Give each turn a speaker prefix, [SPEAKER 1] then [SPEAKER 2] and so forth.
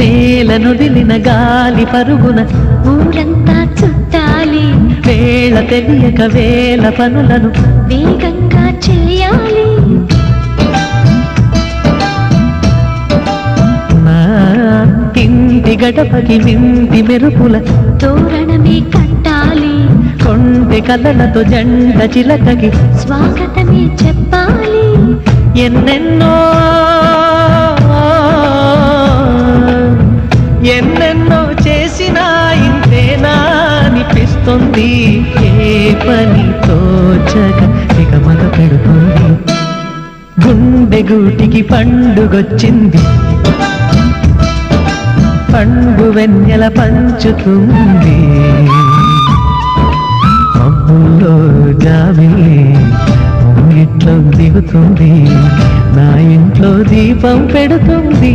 [SPEAKER 1] నేల నుదిలిన గాలి పరుగున
[SPEAKER 2] ఊరంతా చుట్టాలి,
[SPEAKER 1] వేళ తెలియక వేల పనులను
[SPEAKER 2] వేగంగా చేయాలి.
[SPEAKER 1] నా ఇంటి గడపకి వింటి మెరుపుల
[SPEAKER 2] తోరణమే కట్టాలి,
[SPEAKER 1] కొంటె కలలతో జంట చిలకకి
[SPEAKER 2] స్వాగతమే చెప్పాలి.
[SPEAKER 1] ఎన్నెన్నో ఎన్నెన్నో చేసినా ఇంతేనా అనిపిస్తుంది. ఏ పని తోచక దిగమగ పెడుతుంది. గుండె గూటికి పండుగొచ్చింది, పండు వెన్నెల పంచుతుంది. మబ్బుల్లో జాబిల్లి ఇంట్లో దిగుతుంది, నా ఇంట్లో దీపం పెడుతుంది.